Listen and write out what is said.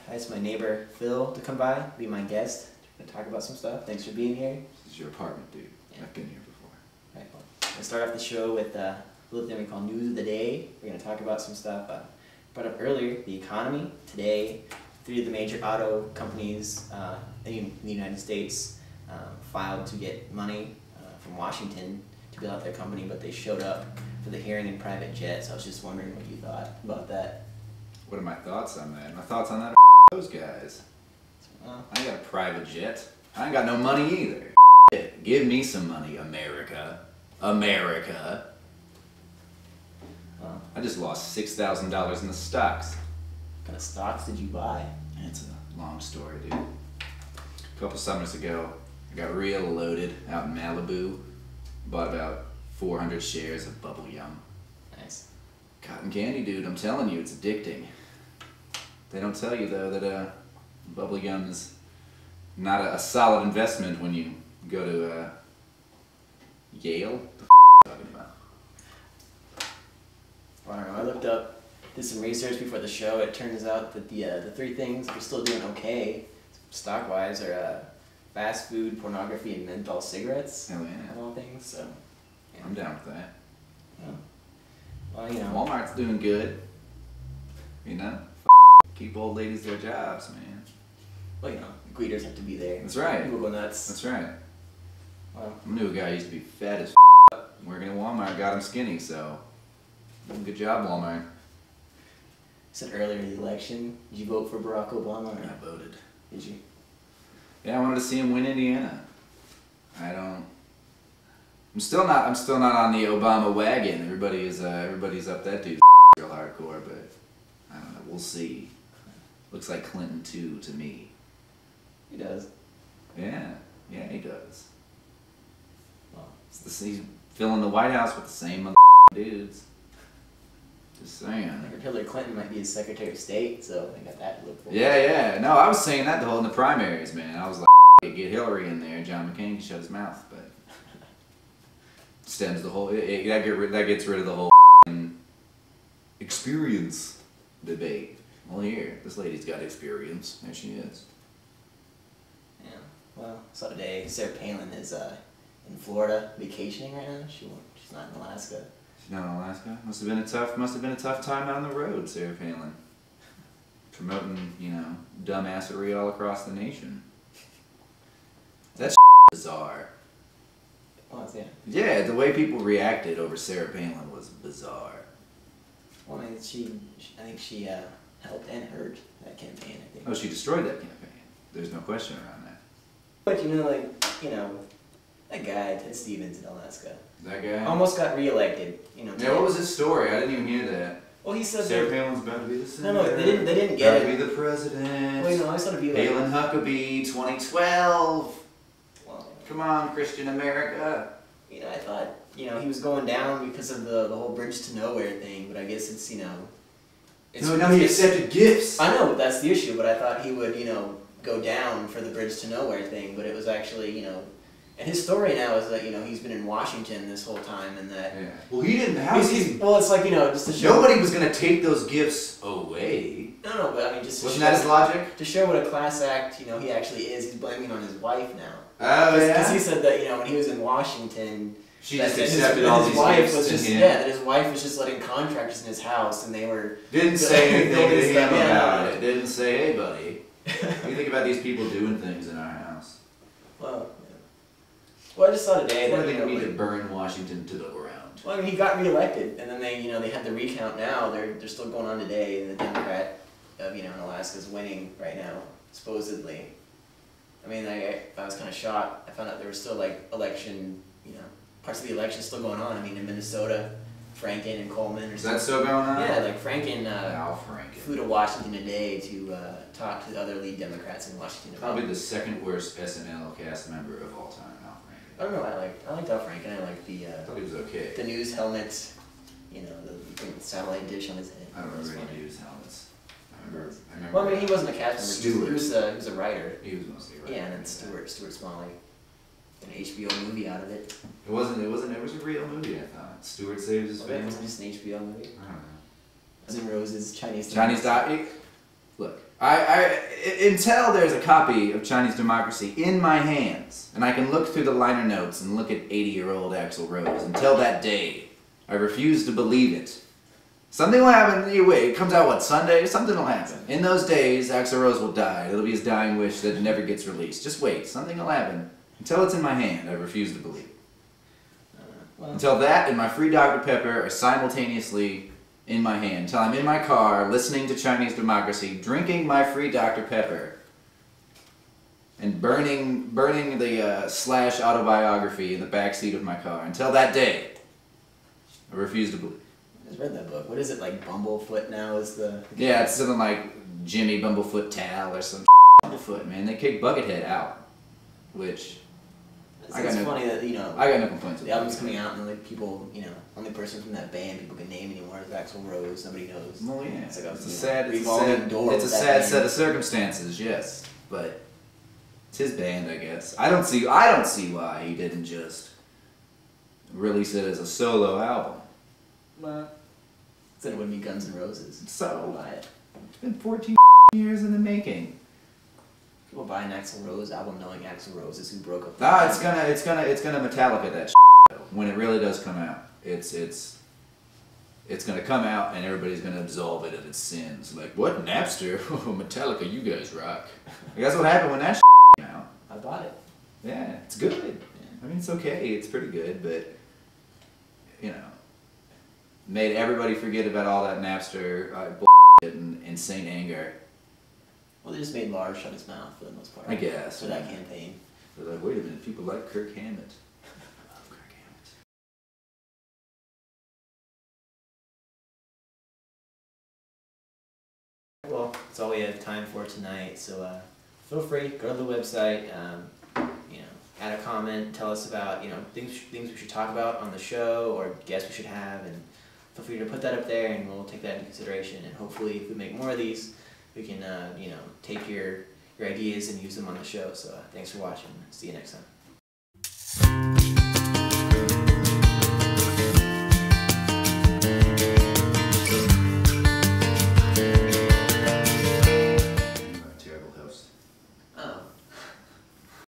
I asked my neighbor Phil to come by, be my guest, to talk about some stuff. Thanks for being here. This is your apartment, dude. Yeah. I've been here before. Right, well, we'll start off the show with a little thing we call News of the Day. We're going to talk about some stuff brought up earlier, the economy. Today, 3 of the major auto companies in the United States filed to get money from Washington to build out their company, but they showed up for the hearing in private jets. I was just wondering what you thought about that. What are my thoughts on that? My thoughts on that are those guys. I ain't got a private jet. I ain't got no money either. Give me some money, America. America. I just lost $6,000 in the stocks. What kind of stocks did you buy? It's a long story, dude. A couple summers ago, I got real loaded out in Malibu. Bought about 400 shares of Bubble Yum. Nice. Cotton candy, dude. I'm telling you, it's addicting. They don't tell you, though, that Bubble Yum is not a solid investment when you go to Yale. What the f*** are you talking about? Well, I don't know. I looked up, did some research before the show. It turns out that the 3 things that are still doing okay, stock-wise, are fast food, pornography, and menthol cigarettes. Hell yeah. Of all things, so. Yeah. I'm down with that. Yeah. Well, you know. Walmart's doing good. You know? Keep old ladies their jobs, man. Well, you know, greeters have to be there. That's right. People go nuts. That's right. Well, I knew a guy who used to be fat as working at Walmart, got him skinny, so good job, Walmart. said earlier in the election, did you vote for Barack Obama? Or? I voted. Did you? Yeah, I wanted to see him win Indiana. I'm still not on the Obama wagon. Everybody's up that dude real hardcore, but I don't know. We'll see. Looks like Clinton too to me. He does. Yeah, he does. Well, He's filling the White House with the same dudes. Just saying. I heard Hillary Clinton might be his Secretary of State, so they got that to look for. Yeah. No, I was saying that in the primaries, man. I was like, get Hillary in there, John McCain can shut his mouth, but stems the whole. That gets rid of the whole experience debate. Well, here, this lady's got experience. There she is. Yeah. Well, so today Sarah Palin is in Florida vacationing right now. She's not in Alaska. She's not in Alaska. Must have been a tough time on the road, Sarah Palin. Promoting, dumbassery all across the nation. That's bizarre. Well, yeah. Yeah, the way people reacted over Sarah Palin was bizarre. Well, I mean, I think she helped and hurt that campaign, I think. Oh, she destroyed that campaign. There's no question around that. But that guy, Ted Stevens in Alaska, That guy? almost got reelected. Yeah, what was his story? I didn't even hear that. Well, he said Sarah Palin's about to be the senator. No, they didn't get it. About to be the president. Well, I thought it'd be like Palin Huckabee, 2012. Well, Come on, Christian America. I thought, he was going down because of the whole bridge to nowhere thing, but I guess it's, No, he accepted gifts. I know, but that's the issue, but I thought he would, go down for the bridge to nowhere thing, but it was actually, and his story now is that, he's been in Washington this whole time and that... Yeah. Well, he didn't have... Well, it's like, just to show... Nobody was going to take those gifts away. No, but I mean, just to Wasn't that his logic? To show what a class act, he actually is, he's blaming on his wife now. Oh, yeah? Because he said that, when he was in Washington... She just accepted all these gifts to him. Yeah, that his wife was just letting contractors in his house, and they were... Didn't say anything to him about it. Didn't say, hey, buddy. What do you think about these people doing things in our house? Well, yeah. Well, I just saw today that... I think we need to burn Washington to the ground. Well, I mean, he got reelected, and then they, they had the recount now. They're still going on today, and the Democrat of, in Alaska's winning right now, supposedly. I mean, I was kind of shocked. I found out there was still, election, parts of the election still going on. I mean, in Minnesota, Franken and Coleman. Is that still going on? Yeah, Franken Franken flew to Washington today to talk to the other lead Democrats in Washington. Probably the second worst SNL cast member of all time, Al Franken. I don't know. I liked Al Franken. I liked the. I thought he was okay. The news helmet, the satellite dish on his head. I don't remember any news helmets. I remember. Well, I mean, he wasn't a cast member. Stewart. He was a writer. He was mostly a writer. Yeah, and then Stewart Smalley. An HBO movie out of it. It was a real movie, I thought. Stewart saves his family. It wasn't just an HBO movie. I don't know. As in Rose's Chinese Chinese dot. Look, Until there's a copy of Chinese Democracy in my hands, and I can look through the liner notes and look at 80-year-old Axl Rose, until that day, I refuse to believe it. Something will happen. Wait, it comes out what, Sunday? Something will happen. In those days, Axl Rose will die. It'll be his dying wish that it never gets released. Just wait. Something will happen. Until it's in my hand, I refuse to believe it. Until that and my free Dr. Pepper are simultaneously in my hand. Until I'm in my car, listening to Chinese Democracy, drinking my free Dr. Pepper, and burning the Slash autobiography in the backseat of my car. Until that day, I refuse to believe. I just read that book. What is it, like Bumblefoot now is the... Yeah, it's something like Jimmy Bumblefoot Tal or some Bumblefoot, man. They kicked Buckethead out, which... It's funny that, you know... I got no complaints with the album's coming out and like people, you know, only person from that band people can name anymore is Axl Rose. Nobody knows. Well, yeah. It's like it's a sad set of circumstances, yes. But it's his band, I guess. I don't see why he didn't just release it as a solo album. But then it wouldn't be Guns N' Roses. So Buy it. It's been 14 years in the making. People buy an Axl Rose album knowing Axl Rose is who broke up. It's gonna Metallica that though. When it really does come out. It's gonna come out and everybody's gonna absolve it of its sins. Like, what, Napster? Metallica, you guys rock. That's what happened when that came out. I bought it. Yeah, it's good. Yeah. I mean, it's okay. It's pretty good, but you know, made everybody forget about all that Napster bullshit and insane anger. Well, they just made Lars shut his mouth for the most part. I guess. For that campaign. They're like, wait a minute, people like Kirk Hammett. I love Kirk Hammett. Well, that's all we have time for tonight. So feel free, go to the website. You know, add a comment, tell us about things we should talk about on the show or guests we should have, and feel free to put that up there, and we'll take that into consideration. And hopefully, if we make more of these, we can take your ideas and use them on the show. So thanks for watching. See you next time.